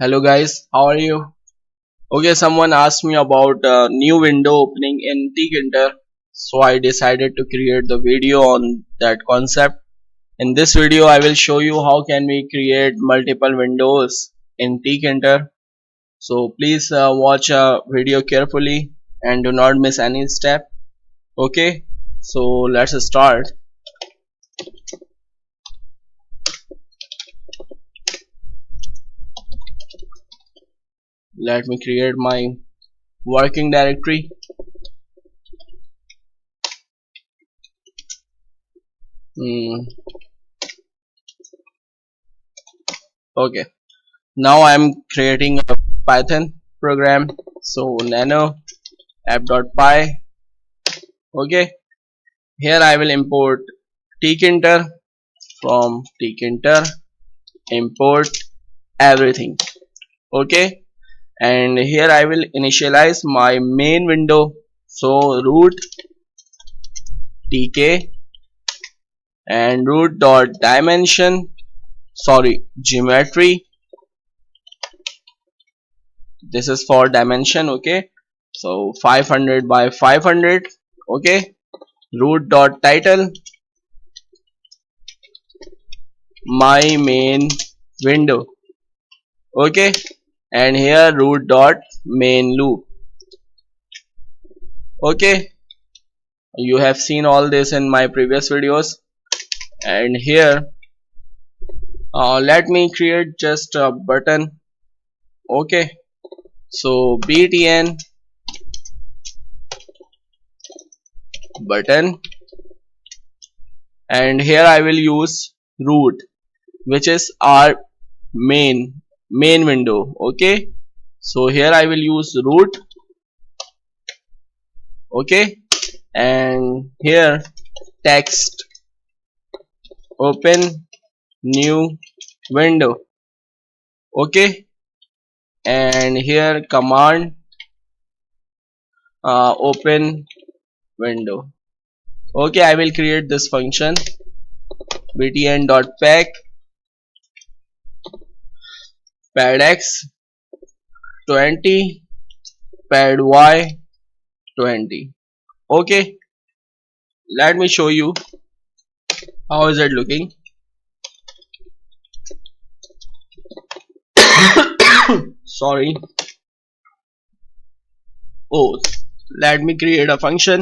Hello guys, how are you? Okay, someone asked me about a new window opening in Tkinter, so I decided to create the video on that concept. In this video, I will show you how can we create multiple windows in Tkinter. So please watch a video carefully and do not miss any step. Okay, so let's start. Let me create my working directory. Hmm, okay. Now I'm creating a Python program. So nano app.py. Okay. Here I will import Tkinter. From Tkinter import everything. Okay. And here I will initialize my main window. So root tk and root dot dimension, sorry, geometry. This is for dimension. Okay, so 500 by 500. Okay, root dot title, my main window. Okay, and here root dot main loop. Okay, you have seen all this in my previous videos. And here let me create just a button. Okay, so btn button, and here I will use root, which is our main window. Okay, so here I will use root. Okay, and here text open new window. Okay, and here command open window. Okay, I will create this function btn.pack pad x 20 pad y 20. Okay, let me show you how is it looking. Sorry. Oh, let me create a function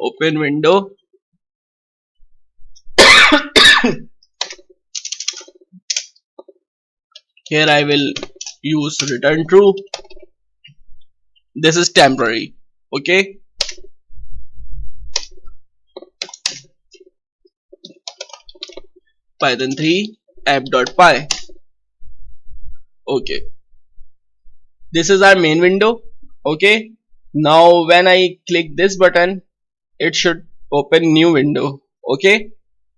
open window. Here I will use return true. This is temporary. Okay, python 3 app.py. Okay, this is our main window. Okay, now when I click this button, it should open new window. Okay,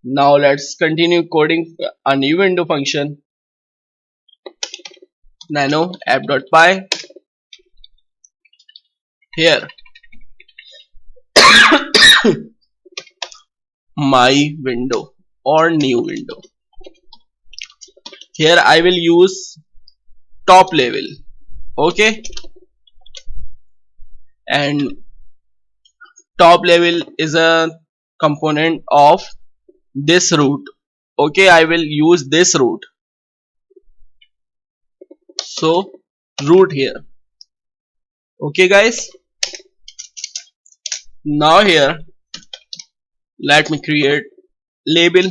now let's continue coding a new window function nano app.py. Here my window or new window. Here I will use top level. Okay, and top level is a component of this root. Okay, I will use this root. So root here. Okay guys, now here let me create label,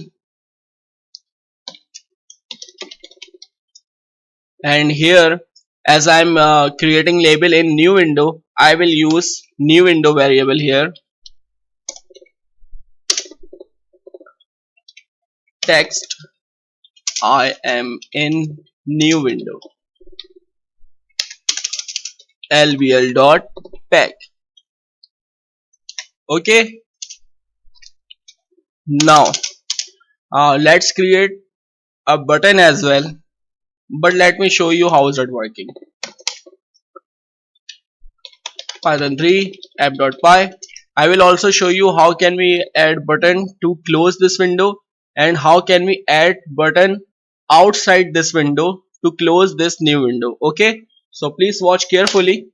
and here as I'm creating label in new window, I will use new window variable here. Text I am in new window lbl.pack. Okay, now let's create a button as well, but let me show you how is it working. python 3 app.py. I will also show you how can we add button to close this window and how can we add button outside this window to close this new window. Okay, so please watch carefully.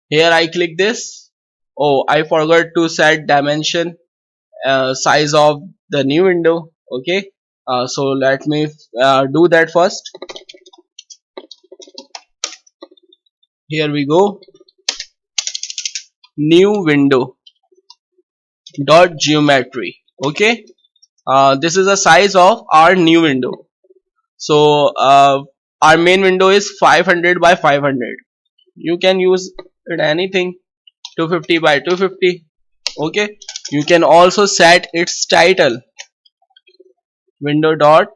Here I click this. Oh, I forgot to set dimension, size of the new window. Okay, so let me do that first. Here we go. New window dot geometry. Okay, this is the size of our new window. So our main window is 500 by 500. You can use it anything, 250 by 250. Okay, you can also set its title, window dot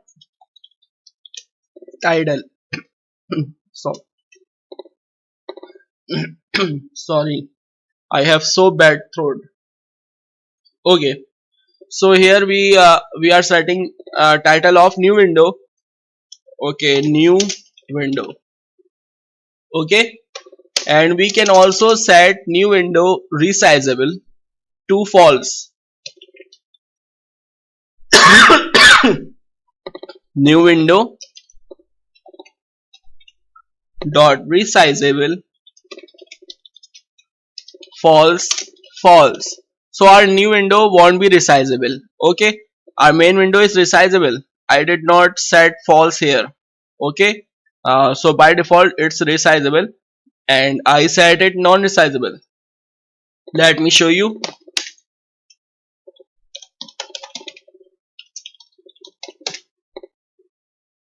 title. So sorry, I have so bad throat. Okay, so here we are setting title of new window. Okay, new window. Okay, and we can also set new window resizable to false. New window dot resizable false false. So our new window won't be resizable. Okay, our main window is resizable. I did not set false here. Okay, so by default it's resizable, and I set it non-resizable. Let me show you.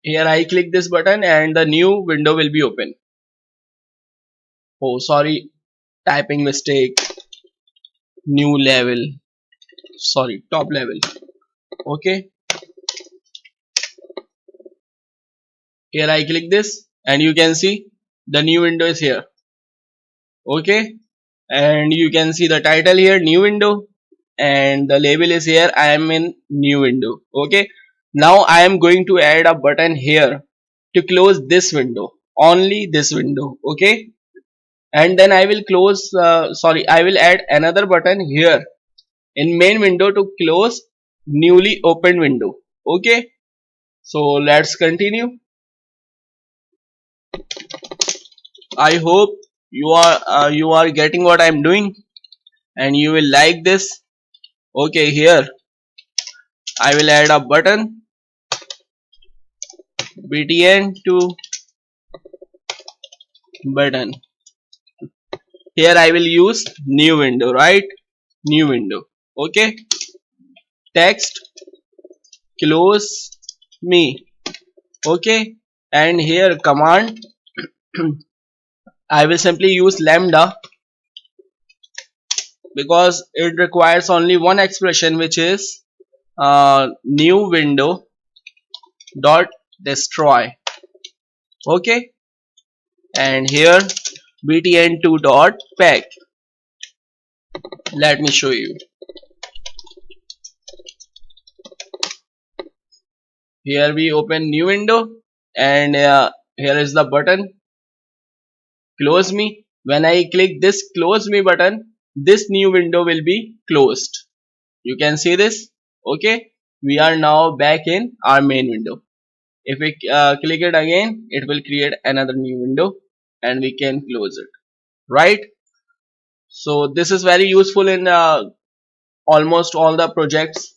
Here I click this button and the new window will be open. Oh sorry, typing mistake. New level, sorry, top level. Okay, here I click this and you can see the new window is here. Okay, and you can see the title here, new window, and the label is here, I am in new window. Okay, now I am going to add a button here to close this window, only this window. Okay, and then I will close I will add another button here in main window to close newly opened window. Okay, so let's continue. I hope you are getting what I'm doing and you will like this. Okay, here I will add a button btn to button. Here I will use new window, right? New window. Okay, text close me. Okay, and here command I will simply use lambda because it requires only one expression, which is new window dot destroy. Okay, and here btn2 dot pack. Let me show you. Here we open new window and here is the button close me. When I click this close me button, this new window will be closed. You can see this. Okay, we are now back in our main window. If we click it again, it will create another new window and we can close it, right? So this is very useful in almost all the projects.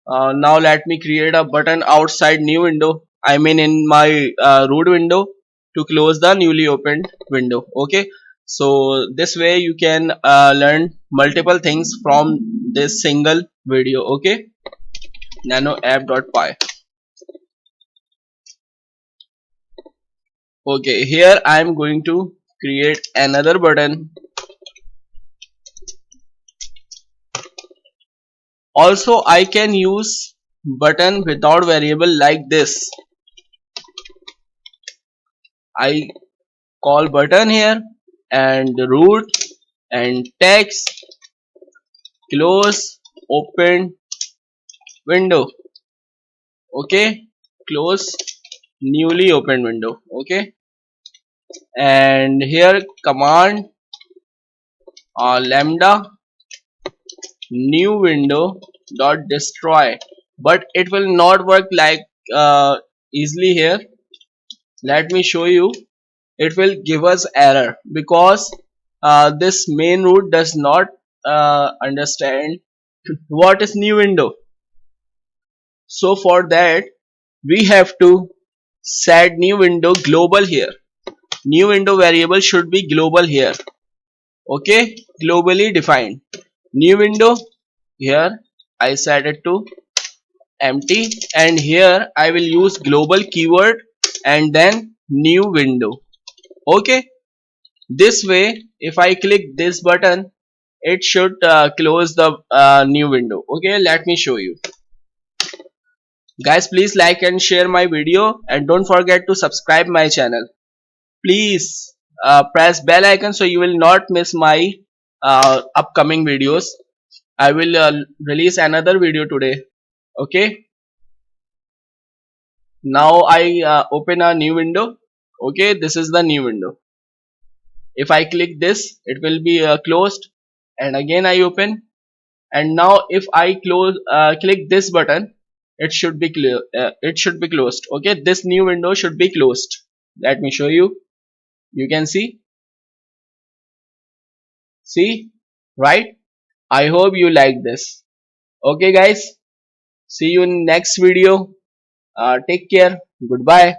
Now let me create a button outside new window, I mean in my root window, to close the newly opened window. Okay, so this way you can learn multiple things from this single video. Okay, nano app.py. Okay, here I am going to create another button. Also I can use button without variable like this. I call button here and root and text close open window. Okay, close newly opened window. Okay, and here command lambda new window dot destroy, but it will not work like easily here. Let me show you. It will give us error because this main root does not understand what is new window. So for that we have to set new window global here. New window variable should be global here. Okay, globally defined. New window here I set it to empty, and here I will use global keyword and then new window. Okay, this way if I click this button it should close the new window. Okay, let me show you. Guys, please like and share my video and don't forget to subscribe my channel. Please press bell icon so you will not miss my upcoming videos. I will release another video today. Okay, now I open a new window. Okay, this is the new window. If I click this it will be closed, and again I open, and now if I click this button it should be clear, it should be closed. Okay, this new window should be closed. Let me show you. You can see, right? I hope you like this. Okay guys, see you in next video. Take care. Goodbye.